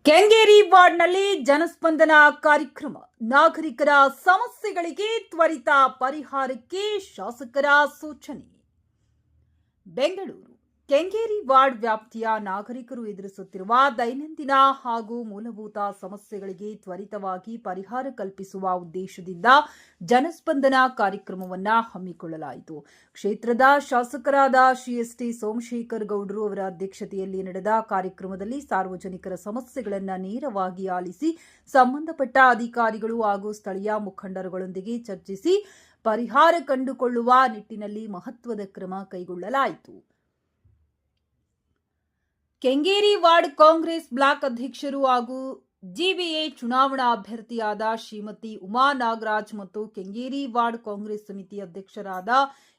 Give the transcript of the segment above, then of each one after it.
ಕೆಂಗೇರಿ ವಾರ್ಡ್ನಲ್ಲಿ ಜನಸ್ಪಂದನ ಕಾರ್ಯಕ್ರಮ. ನಾಗರಿಕರ ಸಮಸ್ಯೆಗಳಿಗೆ ತ್ವರಿತ ಪರಿಹಾರಕ್ಕೆ ಶಾಸಕರ ಸೂಚನೆ. ಬೆಂಗಳೂರು ಕೆಂಗೇರಿ ವಾರ್ಡ್ ವ್ಯಾಪ್ತಿಯ ನಾಗರಿಕರು ಎದುರಿಸುತ್ತಿರುವ ದೈನಂದಿನ ಹಾಗೂ ಮೂಲಭೂತ ಸಮಸ್ಯೆಗಳಿಗೆ ತ್ವರಿತವಾಗಿ ಪರಿಹಾರ ಕಲ್ಪಿಸುವ ಉದ್ದೇಶದಿಂದ ಜನಸ್ಪಂದನ ಕಾರ್ಯಕ್ರಮವನ್ನು ಹಮ್ಮಿಕೊಳ್ಳಲಾಯಿತು. ಕ್ಷೇತ್ರದ ಶಾಸಕರಾದ ಶ್ರೀ ಸೋಮಶೇಖರ್ ಗೌಡರು ಅವರ ಅಧ್ಯಕ್ಷತೆಯಲ್ಲಿ ನಡೆದ ಕಾರ್ಯಕ್ರಮದಲ್ಲಿ ಸಾರ್ವಜನಿಕರ ಸಮಸ್ಯೆಗಳನ್ನು ನೇರವಾಗಿ ಆಲಿಸಿ ಸಂಬಂಧಪಟ್ಟ ಅಧಿಕಾರಿಗಳು ಹಾಗೂ ಸ್ಥಳೀಯ ಮುಖಂಡರುಗಳೊಂದಿಗೆ ಚರ್ಚಿಸಿ ಪರಿಹಾರ ಕಂಡುಕೊಳ್ಳುವ ನಿಟ್ಟಿನಲ್ಲಿ ಮಹತ್ವದ ಕ್ರಮ ಕೈಗೊಳ್ಳಲಾಯಿತು. ಕೆಂಗೇರಿ ವಾರ್ಡ್ ಕಾಂಗ್ರೆಸ್ ಬ್ಲಾಕ್ ಅಧ್ಯಕ್ಷರು ಹಾಗೂ ಜಿಬಿಎ ಚುನಾವಣಾ ಅಭ್ಯರ್ಥಿಯಾದ ಶ್ರೀಮತಿ ಉಮಾ ನಾಗರಾಜ್ ಮತ್ತು ಕೆಂಗೇರಿ ವಾರ್ಡ್ ಕಾಂಗ್ರೆಸ್ ಸಮಿತಿ ಅಧ್ಯಕ್ಷರಾದ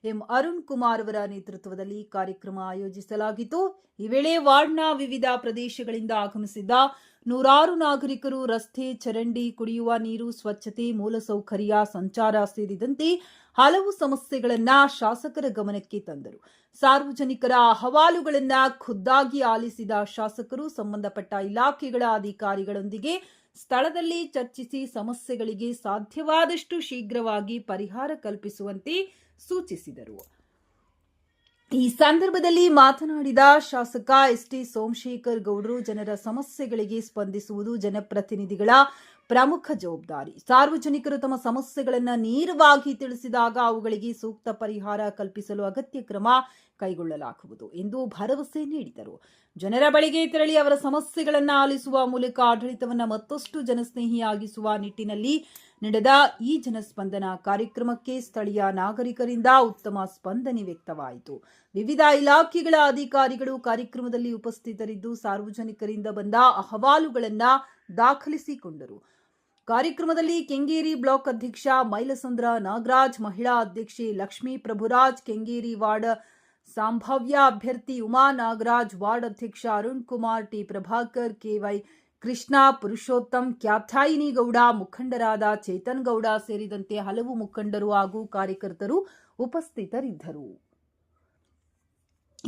ಎಂ ಅರುಣ್ ಕುಮಾರ್ ಅವರ ನೇತೃತ್ವದಲ್ಲಿ ಕಾರ್ಯಕ್ರಮ ಆಯೋಜಿಸಲಾಗಿತ್ತು. ಈ ವೇಳೆ ವಾರ್ಡ್ನ ವಿವಿಧ ಪ್ರದೇಶಗಳಿಂದ ಆಗಮಿಸಿದ್ದ ನೂರಾರು ನಾಗರಿಕರು ರಸ್ತೆ, ಚರಂಡಿ, ಕುಡಿಯುವ ನೀರು, ಸ್ವಚ್ಛತೆ, ಮೂಲಸೌಕರ್ಯ, ಸಂಚಾರ ಸೇರಿದಂತೆ ಹಲವು ಸಮಸ್ಯೆಗಳನ್ನು ಶಾಸಕರ ಗಮನಕ್ಕೆ ತಂದರು. ಸಾರ್ವಜನಿಕರ ಅಹವಾಲುಗಳನ್ನು ಖುದ್ದಾಗಿ ಆಲಿಸಿದ ಶಾಸಕರು ಸಂಬಂಧಪಟ್ಟ ಇಲಾಖೆಗಳ ಅಧಿಕಾರಿಗಳೊಂದಿಗೆ ಸ್ಥಳದಲ್ಲಿ ಚರ್ಚಿಸಿ ಸಮಸ್ಯೆಗಳಿಗೆ ಸಾಧ್ಯವಾದಷ್ಟು ಶೀಘ್ರವಾಗಿ ಪರಿಹಾರ ಕಲ್ಪಿಸುವಂತೆ ಸೂಚಿಸಿದರು. ಈ ಸಂದರ್ಭದಲ್ಲಿ ಮಾತನಾಡಿದ ಶಾಸಕ ಟಿ ಸೋಮಶೇಖರ್ ಗೌಡರು, ಜನರ ಸಮಸ್ಯೆಗಳಿಗೆ ಸ್ಪಂದಿಸುವುದು ಜನಪ್ರತಿನಿಧಿಗಳ ಪ್ರಮುಖ ಜವಾಬ್ದಾರಿ. ಸಾರ್ವಜನಿಕರು ತಮ್ಮ ಸಮಸ್ಯೆಗಳನ್ನು ನೇರವಾಗಿ ತಿಳಿಸಿದಾಗ ಅವುಗಳಿಗೆ ಸೂಕ್ತ ಪರಿಹಾರ ಕಲ್ಪಿಸಲು ಅಗತ್ಯ ಕ್ರಮ ಕೈಗೊಳ್ಳಲಾಗುವುದು ಎಂದು ಭರವಸೆ ನೀಡಿದರು. ಜನರ ಬಳಿಗೆ ತೆರಳಿ ಅವರ ಸಮಸ್ಯೆಗಳನ್ನು ಆಲಿಸುವ ಮೂಲಕ ಆಡಳಿತವನ್ನು ಮತ್ತಷ್ಟು ಜನಸ್ನೇಹಿಯಾಗಿಸುವ ನಿಟ್ಟಿನಲ್ಲಿ ನಡೆದ ಈ ಜನಸ್ಪಂದನ ಕಾರ್ಯಕ್ರಮಕ್ಕೆ ಸ್ಥಳೀಯ ನಾಗರಿಕರಿಂದ ಉತ್ತಮ ಸ್ಪಂದನೆ ವ್ಯಕ್ತವಾಯಿತು. ವಿವಿಧ ಇಲಾಖೆಗಳ ಅಧಿಕಾರಿಗಳು ಕಾರ್ಯಕ್ರಮದಲ್ಲಿ ಉಪಸ್ಥಿತರಿದ್ದು ಸಾರ್ವಜನಿಕರಿಂದ ಬಂದ ಅಹವಾಲುಗಳನ್ನು ದಾಖಲಿಸಿಕೊಂಡರು. ಕಾರ್ಯಕ್ರಮದಲ್ಲಿ ಕೆಂಗೇರಿ ಬ್ಲಾಕ್ ಅಧ್ಯಕ್ಷ ಮೈಲಸಂದ್ರ ನಾಗರಾಜ್, ಮಹಿಳಾ ಅಧ್ಯಕ್ಷೆ ಲಕ್ಷ್ಮೀ ಪ್ರಭುರಾಜ್, ಕೆಂಗೇರಿ ವಾರ್ಡ್ ಸಂಭಾವ್ಯ ಅಭ್ಯರ್ಥಿ ಉಮಾ ನಾಗರಾಜ್, ವಾರ್ಡ್ ಅಧ್ಯಕ್ಷ ಅರುಣ್ ಕುಮಾರ್, ಟಿ ಪ್ರಭಾಕರ್, ಕೆವೈ ಕೃಷ್ಣ, ಪುರುಷೋತ್ತಮ್, ಕ್ಯಾಥಾಯಿನಿ ಗೌಡ, ಮುಖಂಡರಾದ ಚೇತನ್ ಗೌಡ ಸೇರಿದಂತೆ ಹಲವು ಮುಖಂಡರು ಹಾಗೂ ಕಾರ್ಯಕರ್ತರು ಉಪಸ್ಥಿತರಿದ್ದರು.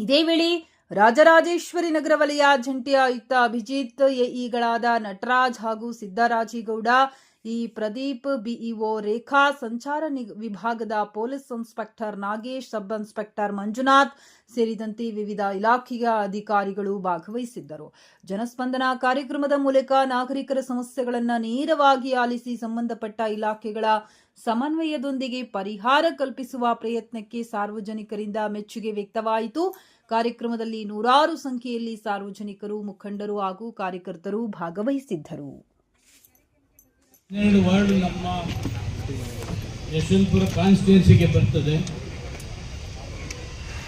ಇದೇ ವೇಳೆ ರಾಜರಾಜೇಶ್ವರಿ ನಗರ ವಲಯ ಜಂಟಿ ಆಯುಕ್ತ ಅಭಿಜಿತ್, ಎಇಗಳಾದ ನಟರಾಜ್ ಹಾಗೂ ಸಿದ್ದರಾಜೇಗೌಡ, ಪ್ರದೀಪ್, ಬಿಇಒ ರೇಖಾ, ಸಂಚಾರ ವಿಭಾಗದ police inspector Nagesh, sub inspector Manjunath ಸೇರಿದಂತೆ ವಿವಿಧ ಇಲಾಖೆಯ ಅಧಿಕಾರಿಗಳು ಭಾಗವಹಿಸಿದ್ದರು. ಜನಸ್ಪಂದನ ಕಾರ್ಯಕ್ರಮದ ಮೂಲಕ ನಾಗರಿಕರ ಸಮಸ್ಯೆಗಳನ್ನು ನೇರವಾಗಿ ಆಲಿಸಿ ಸಂಬಂಧಪಟ್ಟ ಇಲಾಖೆಗಳ ಸಮನ್ವಯದೊಂದಿಗೆ ಪರಿಹಾರ ಕಲ್ಪಿಸುವ ಪ್ರಯತ್ನಕ್ಕೆ ಸಾರ್ವಜನಿಕರಿಂದ ಮೆಚ್ಚುಗೆ ವ್ಯಕ್ತವಾಯಿತು. ಕಾರ್ಯಕ್ರಮದಲ್ಲಿ ನೂರಾರು ಸಂಖ್ಯೆಯಲ್ಲಿ ಸಾರ್ವಜನಿಕರು, ಮುಖಂಡರು ಹಾಗೂ ಕಾರ್ಯಕರ್ತರು ಭಾಗವಹಿಸಿದ್ದರು. 12 ವಾರ್ಡ್ ನಮ್ಮ ಯಶವಂತಪುರ ಕಾನ್ಸ್ಟಿಟ್ಯೂನ್ಸಿಗೆ ಬರ್ತದೆ.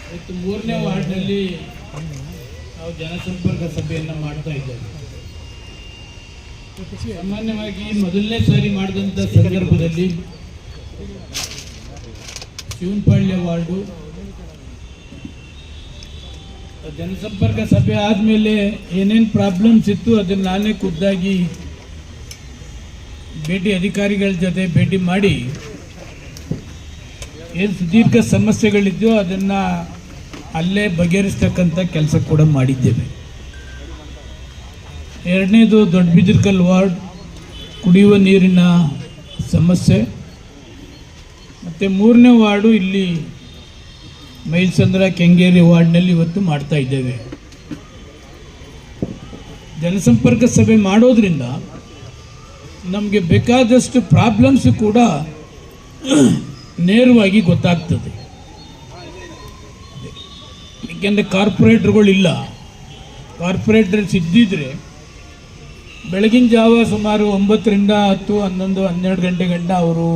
ಇವತ್ತು 3ನೇ ವಾರ್ಡ್ನಲ್ಲಿ ನಾವು ಜನಸಂಪರ್ಕ ಸಭೆಯನ್ನು ಮಾಡ್ತಾ ಇದ್ದೇವೆ. ಸಾಮಾನ್ಯವಾಗಿ ಮೊದಲನೇ ಸಾರಿ ಮಾಡಿದಂಥ ಸಂದರ್ಭದಲ್ಲಿ ಶಿವನಪಾಳ್ಯ ವಾರ್ಡು ಜನಸಂಪರ್ಕ ಸಭೆ ಆದಮೇಲೆ ಏನೇನು ಪ್ರಾಬ್ಲಮ್ಸ್ ಇತ್ತು ಅದನ್ನು ನಾನೇ ಖುದ್ದಾಗಿ ಅಧಿಕಾರಿಗಳ ಜೊತೆ ಭೇಟಿ ಮಾಡಿ ಏನು ಸುದೀರ್ಘ ಸಮಸ್ಯೆಗಳಿದ್ದೋ ಅದನ್ನು ಅಲ್ಲೇ ಬಗೆಹರಿಸ್ತಕ್ಕಂಥ ಕೆಲಸ ಕೂಡ ಮಾಡಿದ್ದೇವೆ. ಎರಡನೇದು ದೊಡ್ಡಬಿದಿರ್ಕಲ್ ವಾರ್ಡ್ ಕುಡಿಯುವ ನೀರಿನ ಸಮಸ್ಯೆ, ಮತ್ತು 3ನೇ ವಾರ್ಡು ಇಲ್ಲಿ ಮೈಲ್ಸಂದ್ರ ಕೆಂಗೇರಿ ವಾರ್ಡ್ನಲ್ಲಿ ಇವತ್ತು ಮಾಡ್ತಾ ಇದ್ದೇವೆ. ಜನಸಂಪರ್ಕ ಸಭೆ ಮಾಡೋದ್ರಿಂದ ನಮಗೆ ಬೇಕಾದಷ್ಟು ಪ್ರಾಬ್ಲಮ್ಸ್ ಕೂಡ ನೇರವಾಗಿ ಗೊತ್ತಾಗ್ತದೆ. ಏಕೆಂದರೆ ಕಾರ್ಪೊರೇಟರ್ಗಳಿಲ್ಲ. ಕಾರ್ಪೊರೇಟರ್ಸ್ ಇದ್ದಿದ್ರೆ ಬೆಳಗಿನ ಜಾವ ಸುಮಾರು 9ರಿಂದ 10, 11, 12 ಗಂಟೆ ಗಂಟ ಅವರು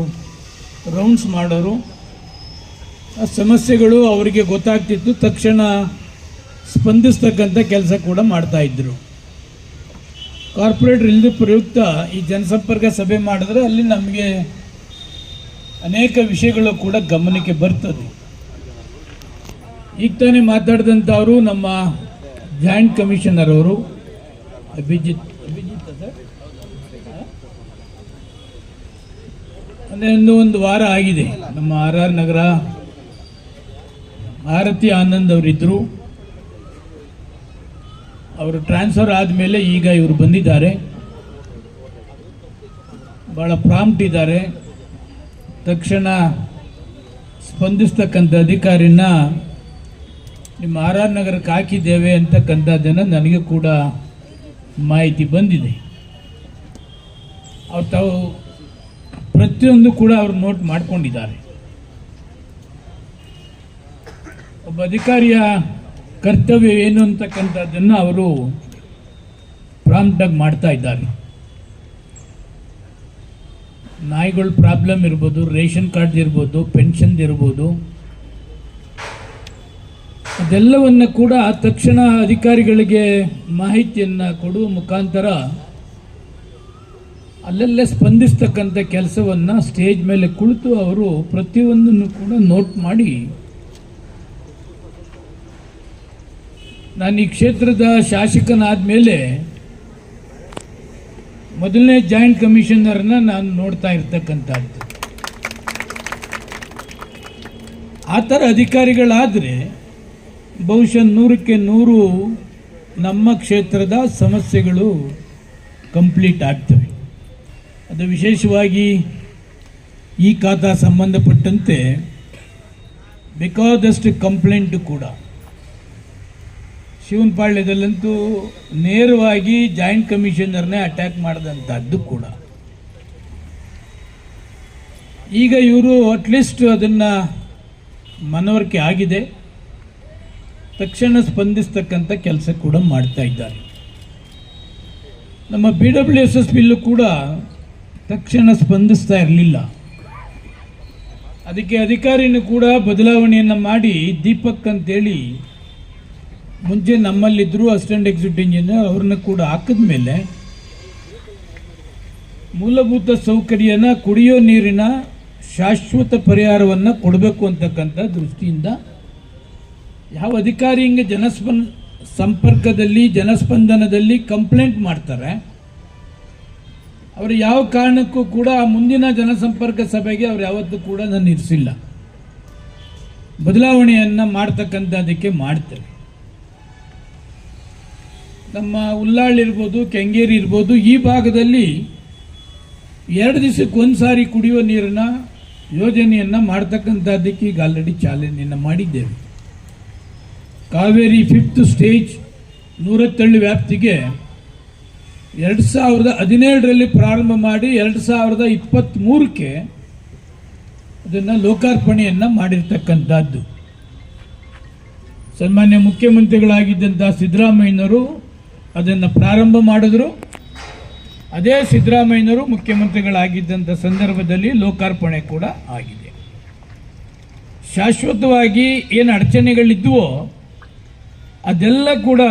ರೌಂಡ್ಸ್ ಮಾಡೋರು. ಆ ಸಮಸ್ಯೆಗಳು ಅವರಿಗೆ ಗೊತ್ತಾಗ್ತಿತ್ತು, ತಕ್ಷಣ ಸ್ಪಂದಿಸ್ತಕ್ಕಂಥ ಕೆಲಸ ಕೂಡ ಮಾಡ್ತಾಯಿದ್ರು. ಕಾರ್ಪೊರೇಟರ್ ಇಲ್ಲದ ಪ್ರಯುಕ್ತ ಈ ಜನಸಂಪರ್ಕ ಸಭೆ ಮಾಡಿದ್ರೆ ಅಲ್ಲಿ ನಮಗೆ ಅನೇಕ ವಿಷಯಗಳು ಕೂಡ ಗಮನಕ್ಕೆ ಬರ್ತದೆ. ಈಗ ತಾನೇ ಮಾತಾಡಿದಂಥವರು ನಮ್ಮ ಜಾಯಿಂಟ್ ಕಮಿಷನರ್ ಅವರು ಅಭಿಜಿತ್ ಒಂದು ವಾರ ಆಗಿದೆ. ನಮ್ಮ RR ನಗರ ಆರತಿ ಆನಂದ್ ಅವರಿದ್ದರು. ಅವರು ಟ್ರಾನ್ಸ್ಫರ್ ಆದಮೇಲೆ ಈಗ ಇವರು ಬಂದಿದ್ದಾರೆ. ಭಾಳ ಪ್ರಾಂಪ್ಟ್ ಇದ್ದಾರೆ. ತಕ್ಷಣ ಸ್ಪಂದಿಸ್ತಕ್ಕಂಥ ಅಧಿಕಾರಿನ ನಿಮ್ಮ ಆರ್ ಆರ್ ನಗರಕ್ಕೆ ಹಾಕಿದ್ದೇವೆ ಅಂತಕ್ಕಂಥದ್ದನ್ನು ನನಗೆ ಕೂಡ ಮಾಹಿತಿ ಬಂದಿದೆ. ಅವ್ರು ತಾವು ಪ್ರತಿಯೊಂದು ಕೂಡ ಅವರು ನೋಟ್ ಮಾಡಿಕೊಂಡಿದ್ದಾರೆ. ಒಬ್ಬ ಅಧಿಕಾರಿಯ ಕರ್ತವ್ಯ ಏನು ಅಂತಕ್ಕಂಥದ್ದನ್ನು ಅವರು ಪ್ರಾಂಪ್ಟಾಗಿ ಮಾಡ್ತಾ ಇದ್ದಾರೆ. ನಾಯಿಗಳ ಪ್ರಾಬ್ಲಮ್ ಇರ್ಬೋದು, ರೇಷನ್ ಕಾರ್ಡ್ ಇರ್ಬೋದು, ಪೆನ್ಷನ್ ಇರ್ಬೋದು, ಅದೆಲ್ಲವನ್ನು ಕೂಡ ತಕ್ಷಣ ಅಧಿಕಾರಿಗಳಿಗೆ ಮಾಹಿತಿಯನ್ನು ಕೊಡುವ ಮುಖಾಂತರ ಅಲ್ಲಲ್ಲೇ ಸ್ಪಂದಿಸ್ತಕ್ಕಂಥ ಕೆಲಸವನ್ನು ಸ್ಟೇಜ್ ಮೇಲೆ ಕುಳಿತು ಅವರು ಪ್ರತಿಯೊಂದನ್ನು ಕೂಡ ನೋಟ್ ಮಾಡಿ, ನಾನು ಈ ಕ್ಷೇತ್ರದ ಶಾಸಕನಾದ ಮೇಲೆ ಮೊದಲನೇ ಜಾಯಿಂಟ್ ಕಮಿಷನರ್ನ ನಾನು ನೋಡ್ತಾ ಇರ್ತಕ್ಕಂಥದ್ದು. ಆ ಥರ ಅಧಿಕಾರಿಗಳಾದರೆ ಬಹುಶಃ 100ಕ್ಕೆ 100 ನಮ್ಮ ಕ್ಷೇತ್ರದ ಸಮಸ್ಯೆಗಳು ಕಂಪ್ಲೀಟ್ ಆಗ್ತವೆ. ಅದು ವಿಶೇಷವಾಗಿ ಈ ಖಾತಾ ಸಂಬಂಧಪಟ್ಟಂತೆ ಬೇಕಾದಷ್ಟು ಕಂಪ್ಲೇಂಟು ಕೂಡ ಶಿವನಪಾಳ್ಯದಲ್ಲಂತೂ ನೇರವಾಗಿ ಜಾಯಿಂಟ್ ಕಮಿಷನರ್ನೇ ಅಟ್ಯಾಕ್ ಮಾಡಿದಂಥದ್ದು ಕೂಡ. ಈಗ ಇವರು ಅಟ್ಲೀಸ್ಟ್ ಅದನ್ನು ಮನವರಿಕೆ ಆಗಿದೆ, ತಕ್ಷಣ ಸ್ಪಂದಿಸ್ತಕ್ಕಂಥ ಕೆಲಸ ಕೂಡ ಮಾಡ್ತಾ ಇದ್ದಾರೆ. ನಮ್ಮ BWSS ಬಿಲ್ಲು ಕೂಡ ತಕ್ಷಣ ಸ್ಪಂದಿಸ್ತಾ ಇರಲಿಲ್ಲ. ಅದಕ್ಕೆ ಅಧಿಕಾರಿನೂ ಕೂಡ ಬದಲಾವಣೆಯನ್ನು ಮಾಡಿ ದೀಪಕ್ ಅಂತೇಳಿ ಮುಂಚೆ ನಮ್ಮಲ್ಲಿದ್ದರು ಅಸಿಸ್ಟೆಂಟ್ ಎಕ್ಸಿಕ್ಯೂಟಿವ್ ಇಂಜಿನಿಯರ್, ಅವ್ರನ್ನ ಕೂಡ ಹಾಕಿದ ಮೇಲೆ ಮೂಲಭೂತ ಸೌಕರ್ಯನ ಕುಡಿಯೋ ನೀರಿನ ಶಾಶ್ವತ ಪರಿಹಾರವನ್ನು ಕೊಡಬೇಕು ಅಂತಕ್ಕಂಥ ದೃಷ್ಟಿಯಿಂದ ಯಾವ ಅಧಿಕಾರಿ ಹಿಂಗೆ ಸಂಪರ್ಕದಲ್ಲಿ ಜನಸ್ಪಂದನದಲ್ಲಿ ಕಂಪ್ಲೇಂಟ್ ಮಾಡ್ತಾರೆ, ಅವರು ಯಾವ ಕಾರಣಕ್ಕೂ ಕೂಡ ಮುಂದಿನ ಜನಸಂಪರ್ಕ ಸಭೆಗೆ ಅವ್ರು ಯಾವತ್ತೂ ಕೂಡ ನಾನು ಇರಿಸಿಲ್ಲ. ಬದಲಾವಣೆಯನ್ನು ಮಾಡ್ತಕ್ಕಂಥದ್ದಕ್ಕೆ ಮಾಡ್ತೇವೆ. ನಮ್ಮ ಉಲ್ಲಾಳ್ ಇರ್ಬೋದು, ಕೆಂಗೇರಿ ಇರ್ಬೋದು, ಈ ಭಾಗದಲ್ಲಿ 2 ದಿವಸಕ್ಕೆ ಒಂದು ಸಾರಿ ಕುಡಿಯುವ ನೀರಿನ ಯೋಜನೆಯನ್ನು ಮಾಡ್ತಕ್ಕಂಥದ್ದಕ್ಕೆ ಈಗ ಆಲ್ರೆಡಿ ಚಾಲನೆಯನ್ನು ಮಾಡಿದ್ದೇವೆ. ಕಾವೇರಿ 5th ಸ್ಟೇಜ್ 110 ವ್ಯಾಪ್ತಿಗೆ 2017ರಲ್ಲಿ ಪ್ರಾರಂಭ ಮಾಡಿ 2023ಕ್ಕೆ ಅದನ್ನು ಲೋಕಾರ್ಪಣೆಯನ್ನು ಮಾಡಿರ್ತಕ್ಕಂಥದ್ದು. ಸನ್ಮಾನ್ಯ ಮುಖ್ಯಮಂತ್ರಿಗಳಾಗಿದ್ದಂಥ ಸಿದ್ದರಾಮಯ್ಯನವರು ಅದನ್ನು ಪ್ರಾರಂಭ ಮಾಡಿದ್ರು. ಅದೇ ಸಿದ್ದರಾಮಯ್ಯನವರು ಮುಖ್ಯಮಂತ್ರಿಗಳಾಗಿದ್ದಂಥ ಸಂದರ್ಭದಲ್ಲಿ ಲೋಕಾರ್ಪಣೆ ಕೂಡ ಆಗಿದೆ. ಶಾಶ್ವತವಾಗಿ ಏನು ಅಡಚಣೆಗಳಿದ್ವೋ ಅದೆಲ್ಲ ಕೂಡ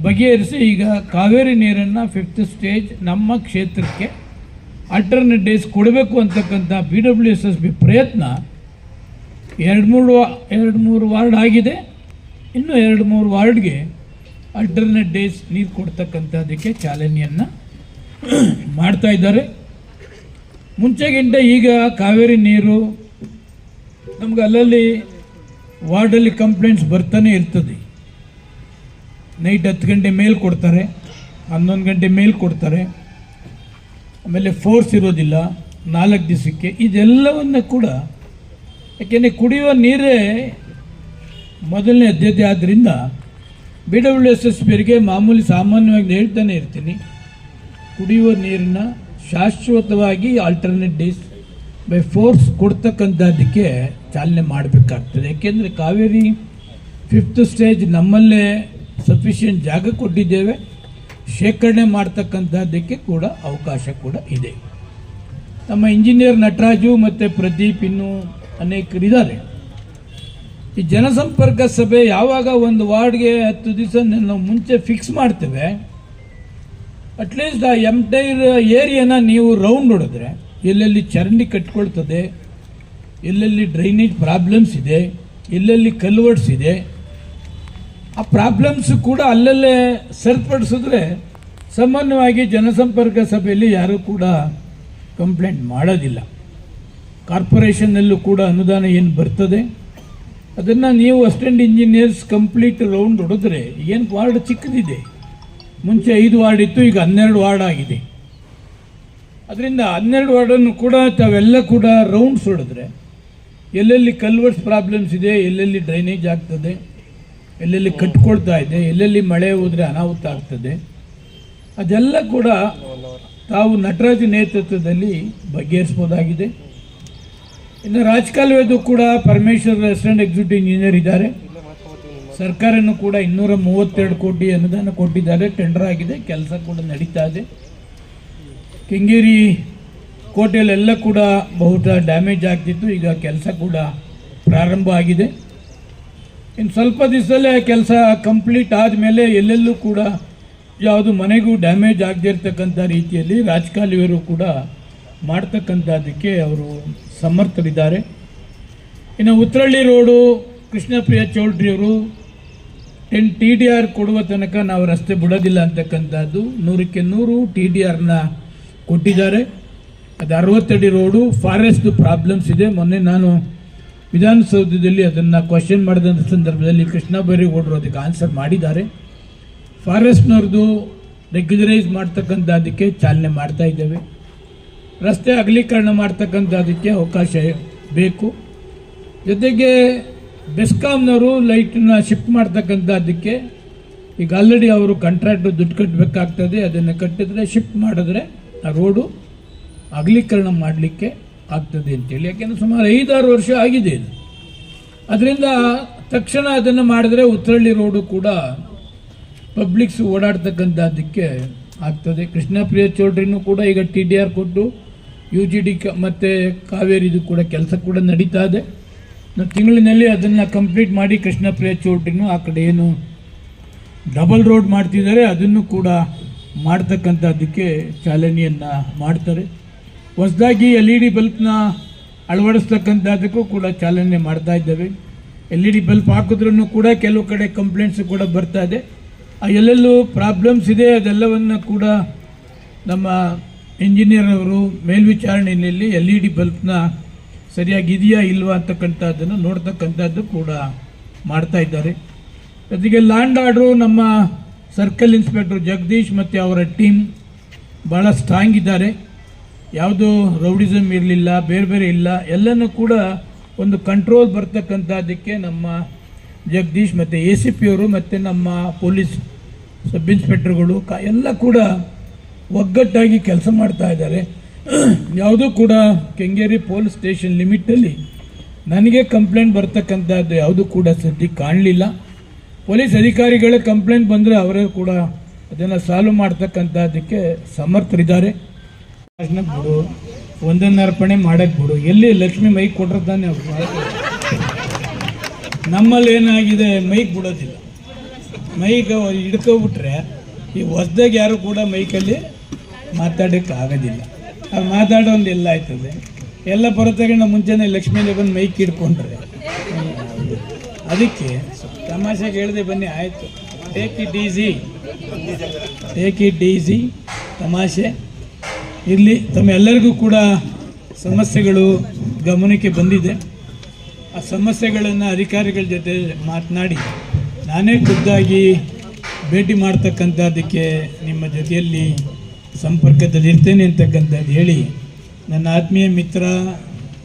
ಬಗೆಹರಿಸಿ ಈಗ ಕಾವೇರಿ ನೀರನ್ನು 5th ಸ್ಟೇಜ್ ನಮ್ಮ ಕ್ಷೇತ್ರಕ್ಕೆ ಆಲ್ಟರ್ನೇಟ್ ಡೇಸ್ ಕೊಡಬೇಕು ಅಂತಕ್ಕಂಥ BWSSB ಪ್ರಯತ್ನ 2-3 ವಾರ್ಡ್ ಆಗಿದೆ. ಇನ್ನು 2-3 ವಾರ್ಡ್ಗೆ ಆಲ್ಟರ್ನೇಟ್ ಡೇಸ್ ನೀರು ಕೊಡ್ತಕ್ಕಂಥದ್ದಕ್ಕೆ ಚಾಲನೆಯನ್ನು ಮಾಡ್ತಾ ಇದ್ದಾರೆ. ಮುಂಚೆಗಿಂತ ಈಗ ಕಾವೇರಿ ನೀರು ನಮ್ಗೆ ಅಲ್ಲಲ್ಲಿ ವಾರ್ಡಲ್ಲಿ ಕಂಪ್ಲೇಂಟ್ಸ್ ಬರ್ತಾನೆ ಇರ್ತದೆ. ನೈಟ್ 10 ಗಂಟೆ ಮೇಲ್ ಕೊಡ್ತಾರೆ, 11 ಗಂಟೆ ಮೇಲ್ ಕೊಡ್ತಾರೆ, ಆಮೇಲೆ ಫೋರ್ಸ್ ಇರೋದಿಲ್ಲ 4 ದಿವಸಕ್ಕೆ. ಇದೆಲ್ಲವನ್ನು ಕೂಡ ಯಾಕೆಂದರೆ ಕುಡಿಯುವ ನೀರೇ ಮೊದಲನೇ ಆದ್ಯತೆ ಆದ್ದರಿಂದ BWSSBಗೆ ಮಾಮೂಲಿ ಸಾಮಾನ್ಯವಾಗಿ ಹೇಳ್ತಾನೆ ಇರ್ತೀನಿ, ಕುಡಿಯುವ ನೀರನ್ನ ಶಾಶ್ವತವಾಗಿ ಆಲ್ಟರ್ನೇಟ್ ಡೇಸ್ ಬೈ ಫೋರ್ಸ್ ಕೊಡ್ತಕ್ಕಂಥದ್ದಕ್ಕೆ ಚಾಲನೆ ಮಾಡಬೇಕಾಗ್ತದೆ. ಯಾಕೆಂದರೆ ಕಾವೇರಿ 5th ಸ್ಟೇಜ್ ನಮ್ಮಲ್ಲೇ ಸಫಿಷಿಯೆಂಟ್ ಜಾಗ ಕೊಟ್ಟಿದ್ದೇವೆ, ಶೇಖರಣೆ ಮಾಡ್ತಕ್ಕಂಥದ್ದಕ್ಕೆ ಕೂಡ ಅವಕಾಶ ಕೂಡ ಇದೆ. ನಮ್ಮ ಇಂಜಿನಿಯರ್ ನಟರಾಜು ಮತ್ತು ಪ್ರದೀಪ್ ಇನ್ನೂ ಅನೇಕರಿದ್ದಾರೆ. ಈ ಜನಸಂಪರ್ಕ ಸಭೆ ಯಾವಾಗ ಒಂದು ವಾರ್ಡ್ಗೆ 10 ದಿವಸ ನಾವು ಮುಂಚೆ ಫಿಕ್ಸ್ ಮಾಡ್ತೇವೆ, ಅಟ್ಲೀಸ್ಟ್ ಆ ಎಂಟೈರ್ ಏರಿಯಾನ ನೀವು ರೌಂಡ್ ಹೊಡೆದ್ರೆ ಎಲ್ಲೆಲ್ಲಿ ಚರಂಡಿ ಕಟ್ಕೊಳ್ತದೆ, ಎಲ್ಲೆಲ್ಲಿ ಡ್ರೈನೇಜ್ ಪ್ರಾಬ್ಲಮ್ಸ್ ಇದೆ, ಎಲ್ಲೆಲ್ಲಿ ಕಲ್ವರ್ಟ್ಸ್ ಇದೆ, ಆ ಪ್ರಾಬ್ಲಮ್ಸ್ ಕೂಡ ಅಲ್ಲಲ್ಲೇ ಸರಿಪಡಿಸಿದ್ರೆ ಸಾಮಾನ್ಯವಾಗಿ ಜನಸಂಪರ್ಕ ಸಭೆಯಲ್ಲಿ ಯಾರೂ ಕೂಡ ಕಂಪ್ಲೇಂಟ್ ಮಾಡೋದಿಲ್ಲ. ಕಾರ್ಪೊರೇಷನ್ನಲ್ಲೂ ಕೂಡ ಅನುದಾನ ಏನು ಬರ್ತದೆ ಅದನ್ನು ನೀವು ಅಸಿಸ್ಟೆಂಟ್ ಇಂಜಿನಿಯರ್ಸ್ ಕಂಪ್ಲೀಟ್ ರೌಂಡ್ ಹೊಡೆದ್ರೆ ಏನು ವಾರ್ಡ್ ಚಿಕ್ಕದಿದೆ, ಮುಂಚೆ 5 ವಾರ್ಡ್ ಇತ್ತು, ಈಗ 12 ವಾರ್ಡ್ ಆಗಿದೆ. ಅದರಿಂದ 12 ವಾರ್ಡನ್ನು ಕೂಡ ತಾವೆಲ್ಲ ಕೂಡ ರೌಂಡ್ಸ್ ಹೊಡೆದ್ರೆ ಎಲ್ಲೆಲ್ಲಿ ಕಲ್ವರ್ಸ್ ಪ್ರಾಬ್ಲಮ್ಸ್ ಇದೆ, ಎಲ್ಲೆಲ್ಲಿ ಡ್ರೈನೇಜ್ ಆಗ್ತದೆ, ಎಲ್ಲೆಲ್ಲಿ ಕಟ್ಕೊಳ್ತಾ ಇದೆ, ಎಲ್ಲೆಲ್ಲಿ ಮಳೆ ಹೋದರೆ ಅನಾಹುತ ಆಗ್ತದೆ, ಅದೆಲ್ಲ ಕೂಡ ತಾವು ನಟರಾಜ್ ನೇತೃತ್ವದಲ್ಲಿ ಬಗೆಹರಿಸ್ಬೋದಾಗಿದೆ. ಇನ್ನು ರಾಜಕಾಲುವೆದು ಕೂಡ ಪರಮೇಶ್ವರ್ ಅಸಿಸ್ಟೆಂಟ್ ಎಕ್ಸಿಕ್ಯೂಟಿವ್ ಇಂಜಿನಿಯರ್ ಇದ್ದಾರೆ. ಸರ್ಕಾರನೂ ಕೂಡ 232 ಕೋಟಿ ಅನುದಾನ ಕೊಟ್ಟಿದ್ದಾರೆ, ಟೆಂಡರ್ ಆಗಿದೆ, ಕೆಲಸ ಕೂಡ ನಡೀತಾ ಇದೆ. ಕೆಂಗೇರಿ ಕೋಟೆಯಲ್ಲೆಲ್ಲ ಕೂಡ ಬಹುತೇಕ ಡ್ಯಾಮೇಜ್ ಆಗ್ತಿತ್ತು, ಈಗ ಕೆಲಸ ಕೂಡ ಪ್ರಾರಂಭ ಆಗಿದೆ. ಇನ್ನು ಸ್ವಲ್ಪ ದಿವಸದಲ್ಲೇ ಕೆಲಸ ಕಂಪ್ಲೀಟ್ ಆದಮೇಲೆ ಎಲ್ಲೆಲ್ಲೂ ಕೂಡ ಯಾವುದು ಮನೆಗೂ ಡ್ಯಾಮೇಜ್ ಆಗದಿರ್ತಕ್ಕಂಥ ರೀತಿಯಲ್ಲಿ ರಾಜಕಾಲುವೆರು ಕೂಡ ಮಾಡ್ತಕ್ಕಂಥದ್ದಕ್ಕೆ ಅವರು ಸಮರ್ಥರಿದ್ದಾರೆ. ಇನ್ನು ಉತ್ರಳ್ಳಿ ರೋಡು ಕೃಷ್ಣಪ್ರಿಯ ಚೌಲ್ಟ್ರಿಯವರು TDR ಕೊಡುವ ತನಕ ನಾವು ರಸ್ತೆ ಬಿಡೋದಿಲ್ಲ ಅಂತಕ್ಕಂಥದ್ದು 100ಕ್ಕೆ 100 TDRನ ಕೊಟ್ಟಿದ್ದಾರೆ. ಅದು 60 ಅಡಿ ರೋಡು. ಫಾರೆಸ್ಟ್ ಪ್ರಾಬ್ಲಮ್ಸ್ ಇದೆ. ಮೊನ್ನೆ ನಾನು ವಿಧಾನಸೌಧದಲ್ಲಿ ಅದನ್ನು ಕ್ವಶನ್ ಮಾಡಿದಂಥ ಸಂದರ್ಭದಲ್ಲಿ ಕೃಷ್ಣ ಬೈರೇಗೌಡರು ಅದಕ್ಕೆ ಆನ್ಸರ್ ಮಾಡಿದ್ದಾರೆ. ಫಾರೆಸ್ಟ್ನವ್ರದ್ದು ರೆಗ್ಯುಲರೈಸ್ ಮಾಡ್ತಕ್ಕಂಥದ್ದಕ್ಕೆ ಚಾಲನೆ ಮಾಡ್ತಾ ಇದ್ದೇವೆ. ರಸ್ತೆ ಅಗಲೀಕರಣ ಮಾಡ್ತಕ್ಕಂಥದ್ದಕ್ಕೆ ಅವಕಾಶ ಬೇಕು. ಜೊತೆಗೆ ಬೆಸ್ಕಾಂನವರು ಲೈಟನ್ನ ಶಿಫ್ಟ್ ಮಾಡ್ತಕ್ಕಂಥದ್ದಕ್ಕೆ ಈಗ ಆಲ್ರೆಡಿ ಅವರು ಕಾಂಟ್ರಾಕ್ಟ್ ದುಡ್ಡು ಕಟ್ಟಬೇಕಾಗ್ತದೆ. ಅದನ್ನು ಕಟ್ಟಿದ್ರೆ ಶಿಫ್ಟ್ ಮಾಡಿದ್ರೆ ಆ ರೋಡು ಅಗಲೀಕರಣ ಮಾಡಲಿಕ್ಕೆ ಆಗ್ತದೆ ಅಂತೇಳಿ. ಯಾಕೆಂದರೆ ಸುಮಾರು 5-6 ವರ್ಷ ಆಗಿದೆ ಇದು. ಅದರಿಂದ ತಕ್ಷಣ ಅದನ್ನು ಮಾಡಿದ್ರೆ ಉತ್ರಳ್ಳಿ ರೋಡು ಕೂಡ ಪಬ್ಲಿಕ್ಸ್ ಓಡಾಡ್ತಕ್ಕಂಥದ್ದಕ್ಕೆ ಆಗ್ತದೆ. ಕೃಷ್ಣಪ್ರಿಯ ಚೌಲ್ಟ್ರಿನೂ ಕೂಡ ಈಗ TDR ಕೊಟ್ಟು UGD ಮತ್ತು ಕಾವೇರಿದು ಕೂಡ ಕೆಲಸ ಕೂಡ ನಡೀತಾ ಇದೆ. ತಿಂಗಳಿನಲ್ಲಿ ಅದನ್ನು ಕಂಪ್ಲೀಟ್ ಮಾಡಿ ಕೃಷ್ಣಪ್ರಿಯ ಚೌಲ್ಟ್ರಿನೂ ಆ ಕಡೆ ಏನು ಡಬಲ್ ರೋಡ್ ಮಾಡ್ತಿದ್ದಾರೆ ಅದನ್ನು ಕೂಡ ಮಾಡ್ತಕ್ಕಂಥದ್ದಕ್ಕೆ ಚಾಲನೆಯನ್ನು ಮಾಡ್ತಾರೆ. ಹೊಸದಾಗಿ LED ಬಲ್ಬ್ನ ಅಳವಡಿಸ್ತಕ್ಕಂಥದ್ದಕ್ಕೂ ಕೂಡ ಚಾಲನೆ ಮಾಡ್ತಾ ಇದ್ದೇವೆ. LED ಬಲ್ಬ್ ಹಾಕಿದ್ರೂ ಕೂಡ ಕೆಲವು ಕಡೆ ಕಂಪ್ಲೇಂಟ್ಸ್ ಕೂಡ ಬರ್ತಾ ಇದೆ. ಆ ಎಲ್ಲೆಲ್ಲೂ ಪ್ರಾಬ್ಲಮ್ಸ್ ಇದೆ ಅದೆಲ್ಲವನ್ನು ಕೂಡ ನಮ್ಮ ಇಂಜಿನಿಯರ್ ಅವರು ಮೇಲ್ವಿಚಾರಣೆಯಲ್ಲಿ LED ಬಲ್ಬ್ನ ಸರಿಯಾಗಿದೆಯಾ ಇಲ್ವಾ ಅಂತಕ್ಕಂಥದ್ದನ್ನು ನೋಡ್ತಕ್ಕಂಥದ್ದು ಕೂಡ ಮಾಡ್ತಾ ಇದ್ದಾರೆ. ಜೊತೆಗೆ ಲ್ಯಾಂಡ್ ಆರ್ಡ್ರು ನಮ್ಮ ಸರ್ಕಲ್ ಇನ್ಸ್ಪೆಕ್ಟರ್ ಜಗದೀಶ್ ಮತ್ತು ಅವರ ಟೀಮ್ ಭಾಳ ಸ್ಟ್ರಾಂಗ್ ಇದ್ದಾರೆ. ಯಾವುದೂ ರೌಡಿಸಮ್ ಇರಲಿಲ್ಲ, ಬೇರೆ ಬೇರೆ ಇಲ್ಲ, ಎಲ್ಲನೂ ಕೂಡ ಒಂದು ಕಂಟ್ರೋಲ್ ಬರ್ತಕ್ಕಂಥದ್ದಕ್ಕೆ ನಮ್ಮ ಜಗದೀಶ್ ಮತ್ತು ACP ಅವರು ಮತ್ತು ನಮ್ಮ ಪೊಲೀಸ್ ಸಬ್ ಇನ್ಸ್ಪೆಕ್ಟರ್ಗಳು ಎಲ್ಲ ಕೂಡ ಒಗ್ಗಟ್ಟಾಗಿ ಕೆಲಸ ಮಾಡ್ತಾ ಇದ್ದಾರೆ. ಯಾವುದೂ ಕೂಡ ಕೆಂಗೇರಿ ಪೊಲೀಸ್ ಸ್ಟೇಷನ್ ಲಿಮಿಟಲ್ಲಿ ನನಗೆ ಕಂಪ್ಲೇಂಟ್ ಬರ್ತಕ್ಕಂಥದ್ದು ಯಾವುದೂ ಕೂಡ ಸದ್ಯಕ್ಕೆ ಕಾಣಲಿಲ್ಲ. ಪೊಲೀಸ್ ಅಧಿಕಾರಿಗಳ ಕಂಪ್ಲೇಂಟ್ ಬಂದರೆ ಅವರೇ ಕೂಡ ಅದನ್ನು ಸಾಲ್ವ್ ಮಾಡ್ತಕ್ಕಂಥದ್ದಕ್ಕೆ ಸಮರ್ಥರಿದ್ದಾರೆ. ಬಿಡು, ಒಂದನ್ನು ಅರ್ಪಣೆ ಮಾಡಕ್ಕೆ ಬಿಡು. ಎಲ್ಲಿ ಲಕ್ಷ್ಮಿ ಮೈಕ್ ಕೊಟ್ಟಿರ್ತಾನೆ ಅವರು. ನಮ್ಮಲ್ಲಿ ಏನಾಗಿದೆ, ಮೈಕ್ ಬಿಡೋದಿಲ್ಲ. ಮೈಕ್ ಹಿಡ್ಕೊಬಿಟ್ರೆ ಈ ಹೊಸ್ದಾಗಿ ಯಾರು ಕೂಡ ಮೈಕಲ್ಲಿ ಮಾತಾಡೋಕ್ಕೆ ಆಗೋದಿಲ್ಲ. ಅದು ಮಾತಾಡೋಂದೆಲ್ಲ ಆಯ್ತದೆ. ಎಲ್ಲ ಬರೋತಗಣ ಮುಂಚೆನೇ ಲಕ್ಷ್ಮೀಲಿ ಬಂದು ಮೈಕ್ ಹಿಡ್ಕೊಂಡ್ರೆ ಅದಕ್ಕೆ ತಮಾಷೆಗೆ ಹೇಳಿದೆ ಬನ್ನಿ, ಆಯಿತು. ಟೇಕ್ ಇಟ್ ಈಸಿ ತಮಾಷೆ ಇರಲಿ. ತಮ್ಮೆಲ್ಲರಿಗೂ ಕೂಡ ಸಮಸ್ಯೆಗಳು ಗಮನಕ್ಕೆ ಬಂದಿದೆ. ಆ ಸಮಸ್ಯೆಗಳನ್ನು ಅಧಿಕಾರಿಗಳ ಜೊತೆ ಮಾತನಾಡಿ ನಾನೇ ಖುದ್ದಾಗಿ ಭೇಟಿ ಮಾಡ್ತಕ್ಕಂಥದ್ದಕ್ಕೆ ನಿಮ್ಮ ಜೊತೆಯಲ್ಲಿ ಸಂಪರ್ಕದಲ್ಲಿರ್ತೇನೆ ಅಂತಕ್ಕಂಥದ್ದು ಹೇಳಿ, ನನ್ನ ಆತ್ಮೀಯ ಮಿತ್ರ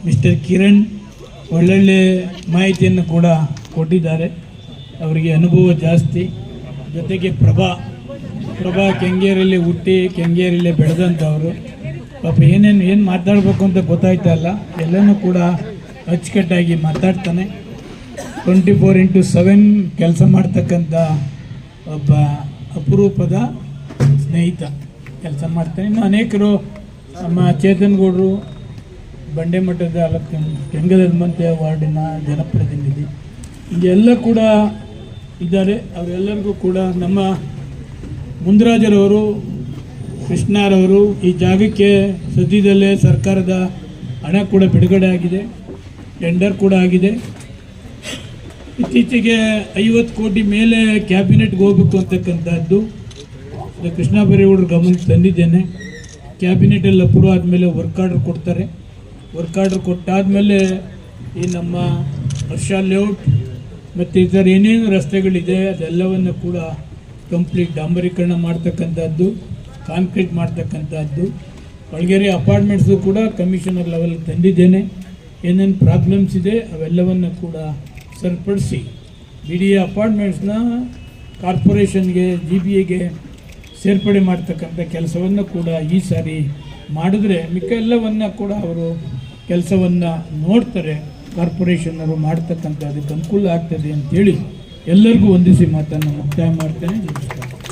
ಮಿಸ್ಟರ್ ಕಿರಣ್ ಒಳ್ಳೊಳ್ಳೆ ಮಾಹಿತಿಯನ್ನು ಕೂಡ ಕೊಟ್ಟಿದ್ದಾರೆ. ಅವರಿಗೆ ಅನುಭವ ಜಾಸ್ತಿ. ಜೊತೆಗೆ ಪ್ರಭಾ ಕೆಂಗೇರಿಯಲ್ಲಿ ಹುಟ್ಟಿ ಕೆಂಗೇರಿಯಲ್ಲೇ ಬೆಳೆದಂಥವರು. ಪಾಪ ಏನು ಮಾತಾಡಬೇಕು ಅಂತ ಗೊತ್ತಾಯ್ತಲ್ಲ, ಎಲ್ಲನೂ ಕೂಡ ಅಚ್ಚುಕಟ್ಟಾಗಿ ಮಾತಾಡ್ತಾನೆ. 24/7 ಕೆಲಸ ಮಾಡ್ತಕ್ಕಂಥ ಒಬ್ಬ ಅಪರೂಪದ ಸ್ನೇಹಿತ ಕೆಲಸ ಮಾಡ್ತಾನೆ. ಇನ್ನು ಅನೇಕರು ನಮ್ಮ ಚೇತನ್ ಗೌಡರು ಬಂಡೆ ಮಠದ ಕೆಂಗದ ಹನುಮಂತ ವಾರ್ಡಿನ ಜನಪ್ರತಿನಿಧಿ ಹೀಗೆಲ್ಲ ಕೂಡ ಇದ್ದಾರೆ. ಅವರೆಲ್ಲರಿಗೂ ಕೂಡ ನಮ್ಮ ಮುಂದರಾಜರವರು, ಕೃಷ್ಣರವರು ಈ ಜಾಗಕ್ಕೆ ಸದ್ಯದಲ್ಲೇ ಸರ್ಕಾರದ ಹಣ ಕೂಡ ಬಿಡುಗಡೆ ಆಗಿದೆ, ಟೆಂಡರ್ ಕೂಡ ಆಗಿದೆ. ಇತ್ತೀಚೆಗೆ 50 ಕೋಟಿ ಮೇಲೆ ಕ್ಯಾಬಿನೆಟ್ಗೆ ಹೋಗಬೇಕು ಅಂತಕ್ಕಂಥದ್ದು ಕೃಷ್ಣ ಬೈರೇಗೌಡರ ಗಮನಕ್ಕೆ ತಂದಿದ್ದೇನೆ. ಕ್ಯಾಬಿನೆಟಲ್ಲಿ ಅಪ್ರೂವ್ ಆದಮೇಲೆ ವರ್ಕ್ ಆರ್ಡರ್ ಕೊಡ್ತಾರೆ. ವರ್ಕ್ ಆರ್ಡರ್ ಕೊಟ್ಟಾದಮೇಲೆ ಈ ನಮ್ಮ ಹರ್ಷ ಲೇಔಟ್ ಮತ್ತು ಇತರ ಏನೇನು ರಸ್ತೆಗಳಿದೆ ಅದೆಲ್ಲವನ್ನು ಕೂಡ ಕಂಪ್ಲೀಟ್ ಡಾಂಬರೀಕರಣ ಮಾಡ್ತಕ್ಕಂಥದ್ದು, ಕಾಂಕ್ರೀಟ್ ಮಾಡ್ತಕ್ಕಂಥದ್ದು. ಒಳಗೆರೆ ಅಪಾರ್ಟ್ಮೆಂಟ್ಸು ಕೂಡ ಕಮಿಷನರ್ ಲೆವೆಲ್ ತಂದಿದ್ದೇನೆ. ಏನೇನು ಪ್ರಾಬ್ಲಮ್ಸ್ ಇದೆ ಅವೆಲ್ಲವನ್ನು ಕೂಡ ಸರಿಪಡಿಸಿ BDA ಅಪಾರ್ಟ್ಮೆಂಟ್ಸ್ನ ಕಾರ್ಪೊರೇಷನ್ಗೆ GBAಗೆ ಸೇರ್ಪಡೆ ಮಾಡ್ತಕ್ಕಂಥ ಕೆಲಸವನ್ನು ಕೂಡ ಈ ಸಾರಿ ಮಾಡಿದ್ರೆ ಮಿಕ್ಕ ಎಲ್ಲವನ್ನು ಕೂಡ ಅವರು ಕೆಲಸವನ್ನು ನೋಡ್ತಾರೆ. ಕಾರ್ಪೊರೇಷನ್ನವರು ಮಾಡ್ತಕ್ಕಂಥ ಅದಕ್ಕೆ ಅನುಕೂಲ ಆಗ್ತದೆ ಅಂತೇಳಿ ಎಲ್ಲರಿಗೂ ವಂದಿಸಿ ಮಾತನ್ನು ಮುಕ್ತಾಯ ಮಾಡ್ತೇನೆ. ನಮಸ್ಕಾರ.